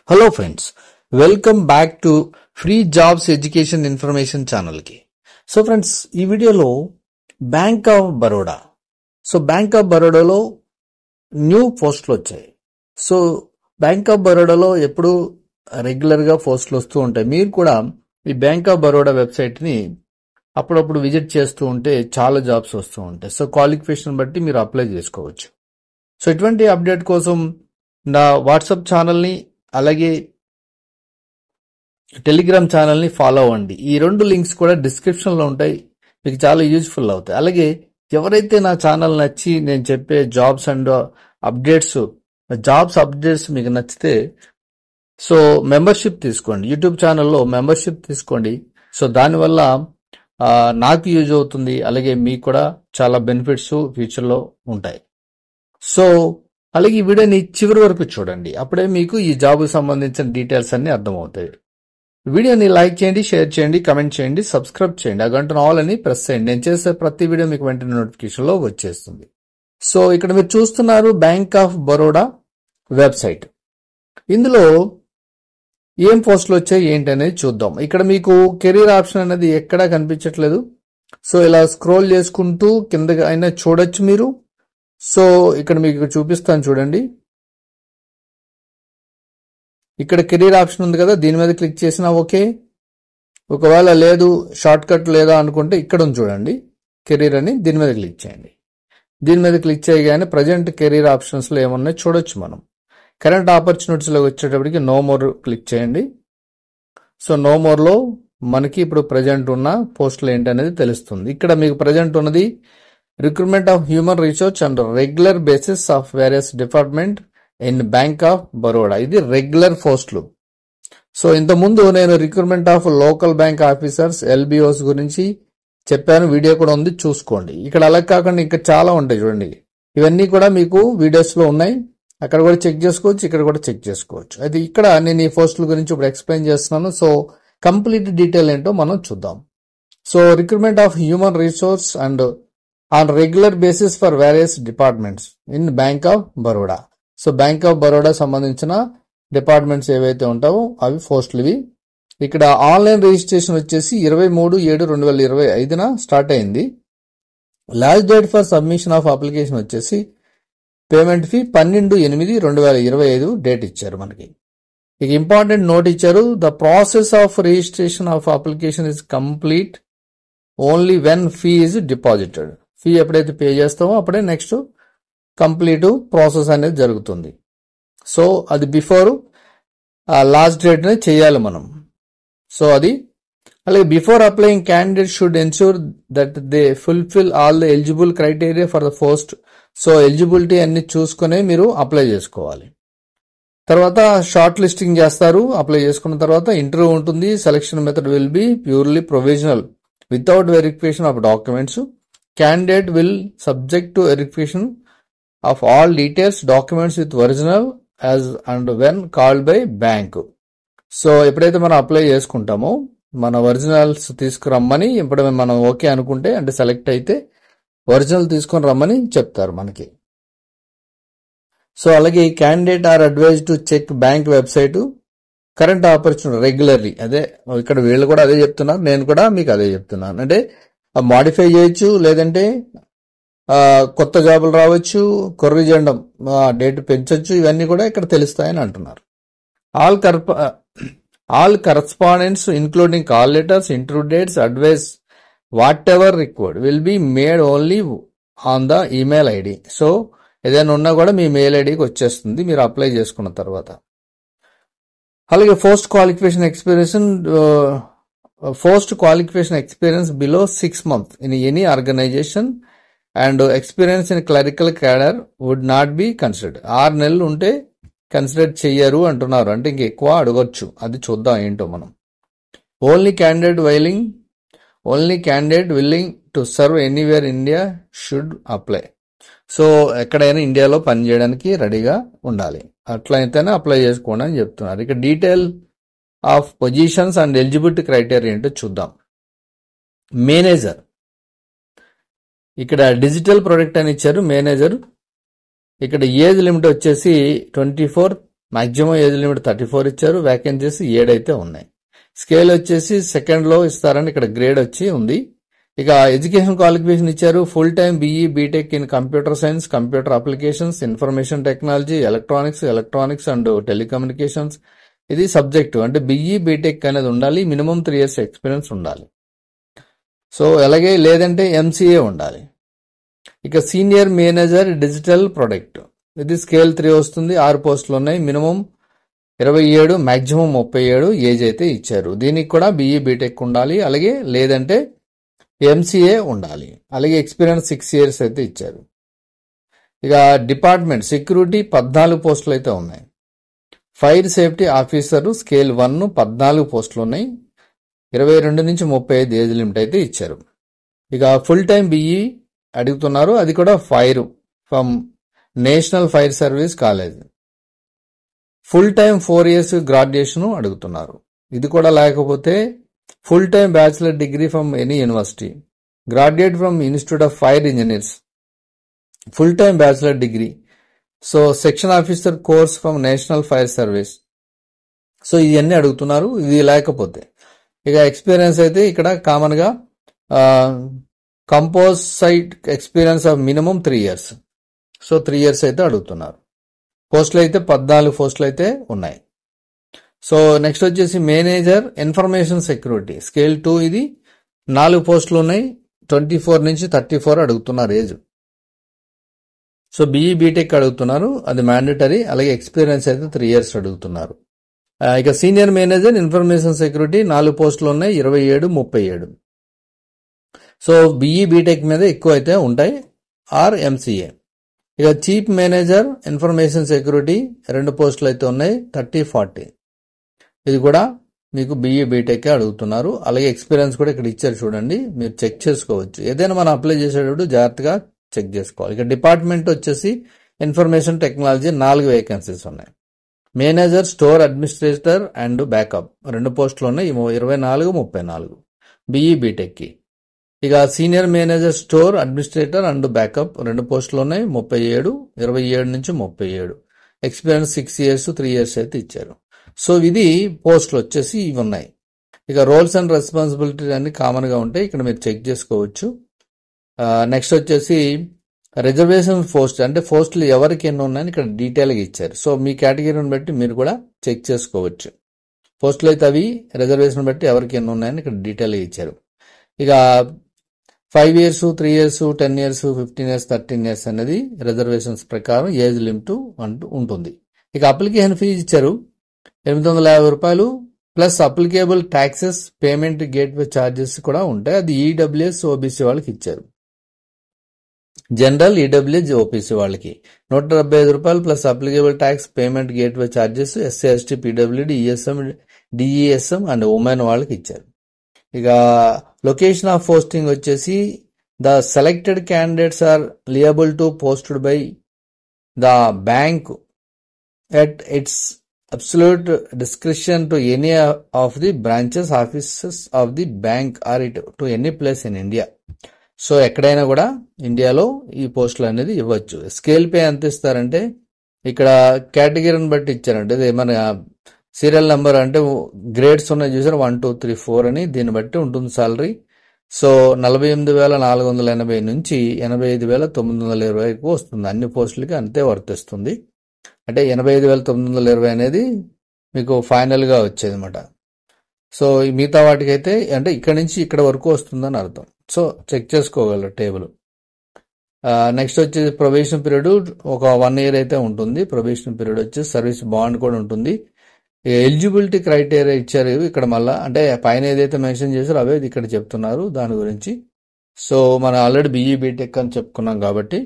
Hello friends, welcome back to Free Jobs Education Information channel కి. So friends, ఈ వీడియోలో bank of Baroda. Bank of బరోడాలో new పోస్టులు వచ్చాయి. బ్యాంక్ ఆఫ్ బరోడాలో ఎప్పుడు రెగ్యులర్ గా పోస్టులు వస్తూ ఉంటాయి. మీరు కూడా ఈ బ్యాంక్ ఆఫ్ బరోడా వెబ్సైట్ ని అప్పుడప్పుడు విజిట్ చేస్తూ ఉంటే చాలా జాబ్స్ వస్తూ ఉంటాయి. క్వాలిఫికేషన్ బట్టి మీరు అప్లై చేసుకోవచ్చు. ఇటువంటి అప్డేట్ కోసం నా వాట్సాప్ ఛానల్ని అలాగే టెలిగ్రామ్ ఛానల్ని ఫాలో అవ్వండి. ఈ రెండు లింక్స్ కూడా డిస్క్రిప్షన్లో ఉంటాయి, మీకు చాలా యూజ్ఫుల్ అవుతాయి. అలాగే ఎవరైతే నా ఛానల్ నచ్చి నేను చెప్పే జాబ్స్ అప్డేట్స్ మీకు నచ్చితే మెంబర్షిప్ తీసుకోండి. యూట్యూబ్ ఛానల్లో మెంబర్షిప్ తీసుకోండి. దానివల్ల నాకు యూజ్ అవుతుంది, అలాగే మీకు కూడా చాలా బెనిఫిట్స్ ఫ్యూచర్లో ఉంటాయి. అలాగే ఈ వీడియోని చివరి వరకు చూడండి, అప్పుడే మీకు ఈ జాబ్ సంబంధించిన డీటెయిల్స్ అన్ని అర్థమవుతాయి. వీడియోని లైక్ చేయండి, షేర్ చేయండి, కమెంట్ చేయండి, సబ్స్క్రైబ్ చేయండి, ఆ గంటను ఆల్ అని ప్రెస్ చేయండి. నేను చేసే ప్రతి వీడియో మీకు వెంటనే నోటిఫికేషన్ లో వచ్చేస్తుంది. ఇక్కడ మీరు చూస్తున్నారు బ్యాంక్ ఆఫ్ బరోడా వెబ్సైట్. ఇందులో ఏం పోస్టులు వచ్చాయి ఏంటి అనేది చూద్దాం. ఇక్కడ మీకు కెరీర్ ఆప్షన్ అనేది ఎక్కడా కనిపించట్లేదు. ఇలా స్క్రోల్ చేసుకుంటూ కిందకి అయినా చూడొచ్చు మీరు. ఇక్కడ మీకు చూపిస్తాను చూడండి. ఇక్కడ కెరీర్ ఆప్షన్ ఉంది కదా, దీని మీద క్లిక్ చేసినా ఓకే. ఒకవేళ లేదు, షార్ట్ కట్ లేదా అనుకుంటే ఇక్కడ ఉంది చూడండి కెరీర్ అని, దీని మీద క్లిక్ చేయండి. దీని మీద క్లిక్ చేయగానే ప్రజెంట్ కెరీర్ ఆప్షన్స్ లో ఏమన్నాయి చూడొచ్చు మనం. కరెంట్ ఆపర్చునిటీస్ లో వచ్చేటప్పటికి నో మోర్ క్లిక్ చేయండి. నో మోర్ లో మనకి ఇప్పుడు ప్రజెంట్ ఉన్న పోస్టులు ఏంటి అనేది తెలుస్తుంది. ఇక్కడ మీకు ప్రజెంట్ ఉన్నది recruitment of human resource and regular basis of various department in bank of Baroda. ఇది రెగ్యులర్ పోస్టులు. ఇంతకుముందు నేను recruitment of local bank officers LBOs గురించి చెప్పాను, వీడియో కూడా ఉంది, చూసుకోండి. ఇక్కడ అలా కాకుండా ఇంకా చాలా ఉంటాయి చూడండి. ఇవన్నీ కూడా మీకు వీడియోస్ లో ఉన్నాయి, అక్కడ కూడా చెక్ చేసుకోవచ్చు, ఇక్కడ కూడా చెక్ చేసుకోవచ్చు. అయితే ఇక్కడ నేను ఈ పోస్టుల గురించి ఇప్పుడు ఎక్స్ప్లెయిన్ చేస్తున్నాను. కంప్లీట్ డీటెయిల్ ఏంటో మనం చూద్దాం. Recruitment of human resource and on regular basis for various departments in bank of Baroda. Bank of Baroda సంబంధించిన డిపార్ట్మెంట్స్ ఏవైతే ఉంటావో అవి పోస్టులు ఇవి. ఇక్కడ ఆన్లైన్ రిజిస్ట్రేషన్ వచ్చేసి 23/7/2025 స్టార్ట్ అయింది. Last date for submission of application వచ్చేసి పేమెంట్ ఫీ 12/8/2025 డేట్ ఇచ్చారు మనకి. ఇక ఇంపార్టెంట్ నోట్ ఇచ్చారు, the process of registration of application is complete only when fee is deposited. Fee ఎప్పుడైతే పే చేస్తామో అప్పుడే నెక్స్ట్ కంప్లీట్ ప్రాసెస్ అనేది జరుగుతుంది. అది బిఫోర్ లాస్ట్ డేట్ నే చేయాలి మనం. అది అలాగే before applying candidate should ensure that they fulfil all the eligible criteria for the post. Eligibility అన్ని చూసుకునే మీరు అప్లై చేసుకోవాలి. తర్వాత షార్ట్ లిస్టింగ్ చేస్తారు. అప్లై చేసుకున్న తర్వాత ఇంటర్వ్యూ ఉంటుంది. Selection method will be purely provisional without verification of documents. Candidate will subject to verification of all details, documents with original as and when called by bank. ఎప్పుడైతే మనం apply చేసుకుంటామో మన originals తీసుకురమ్మని, ఇప్పుడు మనం ఓకే అనుకుంటే అంటే సెలెక్ట్ అయితే ఒరిజినల్ తీసుకొని రమ్మని చెప్తారు మనకి. అలాగే candidate are advise to check bank website current opportunity regularly. అదే ఇక్కడ వీళ్ళు కూడా అదే చెప్తున్నారు, నేను కూడా మీకు అదే చెప్తున్నాను. అంటే మాడిఫై చేయొచ్చు, లేదంటే కొత్త జాబులు రావచ్చు, కొర్రీ చేయడం డేట్ పెంచొచ్చు, ఇవన్నీ కూడా ఇక్కడ తెలుస్తాయని అంటున్నారు. All correspondence including call letters, interview dates, advice what ever required will be made only on the email ID. ఏదైనా ఉన్నా కూడా మీ మెయిల్ ఐడికి వచ్చేస్తుంది మీరు అప్లై చేసుకున్న తర్వాత. అలాగే post qualification experience below 6 months in any organization and experience in clerical cadre would not be considered. 6 నెలలు ఉంటే కన్సిడర్ చెయ్యరు అంటున్నారు. అంటే ఇంక ఎక్కువ అడగొచ్చు, అది చూద్దాం ఏంటో మనం. Only candidate willing to serve anywhere India should apply. ఎక్కడైనా ఇండియాలో పనిచేయడానికి రెడీగా ఉండాలి, అట్లా అయితేనే అప్లై చేసుకోండి అని చెప్తున్నారు. ఇక detail of positions and eligibility criteria ఏంటో చూద్దాం. మేనేజర్, ఇక్కడ డిజిటల్ ప్రొడక్ట్ అని ఇచ్చారు మేనేజర్. ఇక్కడ ఏజ్ లిమిట్ వచ్చేసి 24 మాక్సిమం ఏజ్ లిమిట్ 34 ఇచ్చారు. వ్యాకెన్సీస్ 7 అయితే ఉన్నాయి. స్కేల్ వచ్చేసి సెకండ్లో ఇస్తారని ఇక్కడ గ్రేడ్ వచ్చి ఉంది. ఇక ఎడ్యుకేషన్ క్వాలిఫికేషన్ ఇచ్చారు. Full time BE BTech in computer science, computer applications, information technology, electronics and telecommunications. ఇది సబ్జెక్టు అంటే బీఈ బీటెక్ అనేది ఉండాలి. మినిమం 3 years ఎక్స్పీరియన్స్ ఉండాలి. సో అలాగే లేదంటే ఎంసీఏ ఉండాలి. ఇక సీనియర్ మేనేజర్ డిజిటల్ ప్రొడక్ట్, ఇది స్కేల్ 3 వస్తుంది. 6 పోస్టులు ఉన్నాయి. మినిమం 27, మాక్సిమం 37 ఏజ్ అయితే ఇచ్చారు. దీనికి కూడా బీఈ బీటెక్ ఉండాలి. అలాగే లేదంటే ఎంసీఏ ఉండాలి. అలాగే ఎక్స్పీరియన్స్ 6 years అయితే ఇచ్చారు. ఇక డిపార్ట్మెంట్ సెక్యూరిటీ 14 పోస్టులు అయితే ఉన్నాయి. ఫైర్ సేఫ్టీ ఆఫీసర్ స్కేల్ 1 14 పోస్టులు ఉన్నాయి. 22 నుంచి 35 ఏజ్ లిమిట్ అయితే ఇచ్చారు. ఇక ఫుల్ టైం బీఈ అడుగుతున్నారు. అది కూడా fire from national fire service college. Full time 4 years graduation అడుగుతున్నారు. ఇది కూడా లేకపోతే full time bachelor degree from any university, graduate from institute of fire engineers, full time bachelor degree. So section officer course from national fire service. So ఇవన్నీ అడుగుతున్నారు. ఇది లేకపోతే ఇక experience అయితే ఇక్కడ కామన్గా composite experience of minimum 3 years. So 3 years అయితే అడుగుతున్నారు. పోస్టులు అయితే 14 పోస్టులు అయితే ఉన్నాయి. సో నెక్స్ట్ వచ్చేసి మేనేజర్ ఇన్ఫర్మేషన్ సెక్యూరిటీ స్కేల్ 2, ఇది 4 పోస్టులు ఉన్నాయి. 24 నుంచి 34 అడుగుతున్నారు ఏజ్. సో బీఈ బీటెక్ అడుగుతున్నారు, అది మ్యాండేటరీ. అలాగే ఎక్స్పీరియన్స్ అయితే 3 years అడుగుతున్నారు. ఇక సీనియర్ మేనేజర్ ఇన్ఫర్మేషన్ సెక్యూరిటీ 4 పోస్టులు ఉన్నాయి. 27, 37. సో బీఈ బీటెక్ మీద ఎక్కువ అయితే ఉంటాయి, ఆర్ ఎంసీఏ. ఇక చీఫ్ మేనేజర్ ఇన్ఫర్మేషన్ సెక్యూరిటీ 2 పోస్టులు అయితే ఉన్నాయి. 30, 40. ఇది కూడా మీకు బీఈ బీటెక్ అడుగుతున్నారు. అలాగే ఎక్స్పీరియన్స్ కూడా ఇక్కడ ఇచ్చారు చూడండి, మీరు చెక్ చేసుకోవచ్చు. ఏదైనా మనం అప్లై చేసేటప్పుడు జాగ్రత్తగా చెక్ చేసుకోవాలి. ఇక డిపార్ట్మెంట్ వచ్చేసి ఇన్ఫర్మేషన్ టెక్నాలజీ 4 వేకెన్సీస్ ఉన్నాయి. Manager store administrator and backup 2 పోస్టులు ఉన్నాయి. 24, 34 బీఈ బీటెక్కి. ఇక senior manager store administrator and backup 2 పోస్టులు ఉన్నాయి. 37, 27 నుంచి 37. ఎక్స్పీరియన్స్ 6 years, 3 years అయితే ఇచ్చారు. సో ఇది పోస్టులు వచ్చేసి ఇవి ఉన్నాయి. ఇక రోల్స్ అండ్ రెస్పాన్సిబిలిటీ అన్ని కామన్గా ఉంటాయి, ఇక్కడ మీరు చెక్ చేసుకోవచ్చు. నెక్స్ట్ వచ్చేసి రిజర్వేషన్ పోస్ట్, అంటే పోస్టులు ఎవరికి ఎన్ని ఉన్నాయని ఇక్కడ డీటెయిల్గా ఇచ్చారు. సో మీ కేటగిరీని బట్టి మీరు కూడా చెక్ చేసుకోవచ్చు. పోస్టులు అయితే అవి రిజర్వేషన్ బట్టి ఎవరికి ఎన్ని ఉన్నాయని ఇక్కడ డీటెయిల్గా ఇచ్చారు. ఇక 5 years, 3 years, 10 years, 15 years, 13 years అనేది రిజర్వేషన్స్ ప్రకారం ఏజ్ లిమిట్ అంటూ ఉంటుంది. ఇక అప్లికేషన్ ఫీజు ఇచ్చారు 850 రూపాయలు plus applicable taxes, payment gateway charges కూడా ఉంటాయి. అది ఈడబ్ల్యూఎస్ ఓబీసీ వాళ్ళకి ఇచ్చారు. జనరల్, ఈడబ్ల్యూఎస్, ఓబీసీ వాళ్ళకి 175 రూపాయలు plus applicable tax, payment gateway charges SC, ST, PWD, ESM, DESM and women వాళ్ళకి ఇచ్చారు. ఇక లొకేషన్ ఆఫ్ పోస్టింగ్ వచ్చేసి the selected candidates are liable to posted by the bank at its absolute description to any of the branches offices of the bank or it to any place in India. So ఎక్కడైనా కూడా ఇండియాలో ఈ పోస్టులు అనేది ఇవ్వచ్చు. Scale pay ఎంత ఇస్తారంటే ఇక్కడ కేటగిరీని బట్టి ఇచ్చారంటే ఇది మన సీరియల్ నెంబర్ అంటే గ్రేడ్స్ ఉన్నాయి చూసారు 1, 2, 3, 4 అని, దీన్ని బట్టి ఉంటుంది సాలరీ. సో 48,480 నుంచి 85,920 వరకు వస్తుంది. అన్ని పోస్టులకి అంతే వర్తిస్తుంది. అంటే 85,920 అనేది మీకు ఫైనల్గా వచ్చేది అనమాట. సో ఈ మిగతా వాటికైతే అంటే ఇక్కడ నుంచి ఇక్కడ వరకు వస్తుందని అర్థం. సో చెక్ చేసుకోగలరు టేబుల్. నెక్స్ట్ వచ్చేసి ప్రొబేషన్ పీరియడ్ ఒక 1 year అయితే ఉంటుంది. ప్రొబేషన్ పీరియడ్ వచ్చేసి సర్వీస్ బాండ్ కూడా ఉంటుంది. ఎలిజిబిలిటీ క్రైటీరియా ఇచ్చారు ఇక్కడ మళ్ళీ, అంటే పైన ఏదైతే మెన్షన్ చేశారో అవే ఇక్కడ చెప్తున్నారు దాని గురించి. సో మనం ఆల్రెడీ బీఈ బీటెక్ అని చెప్పుకున్నాం కాబట్టి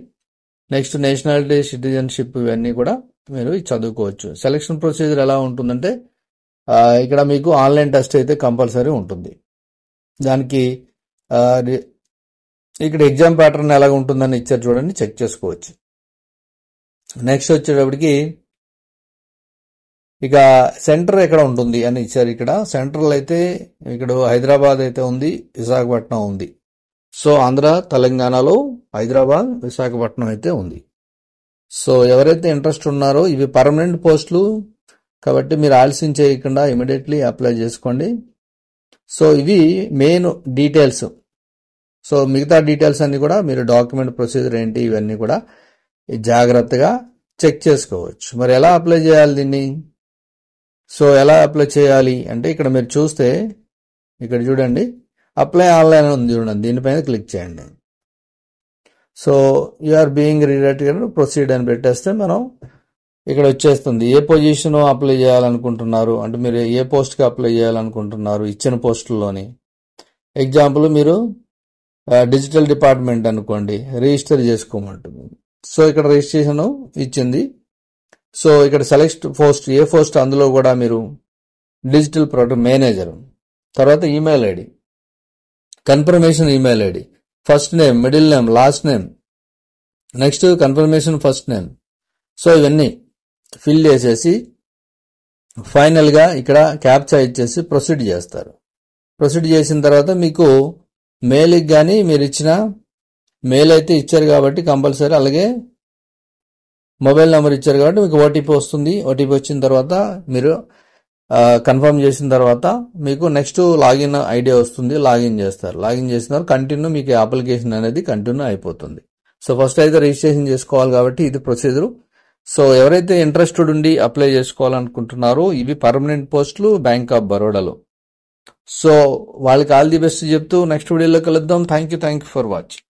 నెక్స్ట్ నేషనాలిటీ, సిటిజన్షిప్ ఇవన్నీ కూడా మీరు చదువుకోవచ్చు. సెలక్షన్ ప్రొసీజర్ ఎలా ఉంటుందంటే ఇక్కడ మీకు ఆన్లైన్ టెస్ట్ అయితే కంపల్సరీ ఉంటుంది. దానికి ఇక్కడ ఎగ్జామ్ ప్యాటర్న్ ఎలా ఉంటుందని ఇచ్చారు చూడండి, చెక్ చేసుకోవచ్చు. నెక్స్ట్ వచ్చేటప్పటికి ఇక సెంటర్ ఎక్కడ ఉంటుంది అని ఇచ్చారు. ఇక్కడ సెంట్రల్ అయితే ఇక్కడ హైదరాబాద్ అయితే ఉంది, విశాఖపట్నం ఉంది. సో ఆంధ్ర, తెలంగాణలో హైదరాబాద్, విశాఖపట్నం అయితే ఉంది. సో ఎవరైతే ఇంట్రెస్ట్ ఉన్నారో ఇవి పర్మనెంట్ పోస్టులు, కాబట్టి మీరు ఆలస్యం చేయకుండా ఇమీడియట్లీ అప్లై చేసుకోండి. సో ఇవి మెయిన్ డీటెయిల్స్. సో మిగతా డీటెయిల్స్ అన్ని కూడా మీరు డాక్యుమెంట్ ప్రొసీజర్ ఏంటి ఇవన్నీ కూడా జాగ్రత్తగా చెక్ చేసుకోవచ్చు. మరి ఎలా అప్లై చేయాలి దీన్ని? సో ఎలా అప్లై చేయాలి అంటే ఇక్కడ మీరు చూస్తే ఇక్కడ చూడండి అప్లై ఆన్లైన్ ఉంది చూడండి, దీనిపైన క్లిక్ చేయండి. So you are being redirected proceed అని పెట్టేస్తే మనం ఇక్కడ వచ్చేస్తుంది ఏ పొజిషన్ అప్లై చేయాలనుకుంటున్నారు అంటే మీరు ఏ పోస్ట్కి అప్లై చేయాలనుకుంటున్నారు ఇచ్చిన పోస్టుల్లోని. ఎగ్జాంపుల్ మీరు డిజిటల్ డిపార్ట్మెంట్ అనుకోండి, రిజిస్టర్ చేసుకోమంటుంది. సో ఇక్కడ రిజిస్ట్రేషన్ ఇచ్చింది. సో ఇక్కడ సెలెక్ట్ పోస్ట్ ఏ పోస్ట్ అందులో కూడా మీరు డిజిటల్ ప్రొడక్ట్ మేనేజర్, తర్వాత email ID, confirmation email ID, first name, middle name, last name, next confirmation first name. So ఇవన్నీ ఫిల్ చేసేసి ఫైనల్గా ఇక్కడ క్యాప్చా ఇచ్చేసి ప్రొసీడ్ చేస్తారు. ప్రొసీడ్ చేసిన తర్వాత మీకు మెయిల్కి కానీ మీరు ఇచ్చిన మెయిల్ అయితే ఇచ్చారు కాబట్టి కంపల్సరీ, అలాగే మొబైల్ నెంబర్ ఇచ్చారు కాబట్టి మీకు ఓటీపీ వస్తుంది. ఓటీపీ వచ్చిన తర్వాత మీరు కన్ఫర్మ్ చేసిన తర్వాత మీకు నెక్స్ట్ లాగిన్ ఐడియా వస్తుంది, లాగిన్ చేస్తారు. లాగిన్ చేసిన తర్వాత కంటిన్యూ మీకు అప్లికేషన్ అనేది కంటిన్యూ అయిపోతుంది. సో ఫస్ట్ అయితే రిజిస్ట్రేషన్ చేసుకోవాలి కాబట్టి ఇది ప్రొసీజరు. సో ఎవరైతే ఇంట్రెస్టెడ్ ఉండి అప్లై చేసుకోవాలనుకుంటున్నారో ఇవి పర్మనెంట్ పోస్టులు బ్యాంక్ ఆఫ్ బరోడాలో. సో వాళ్ళకి ఆల్ ది బెస్ట్ చెప్తూ నెక్స్ట్ వీడియోలో కలుద్దాం. Thank you for watching.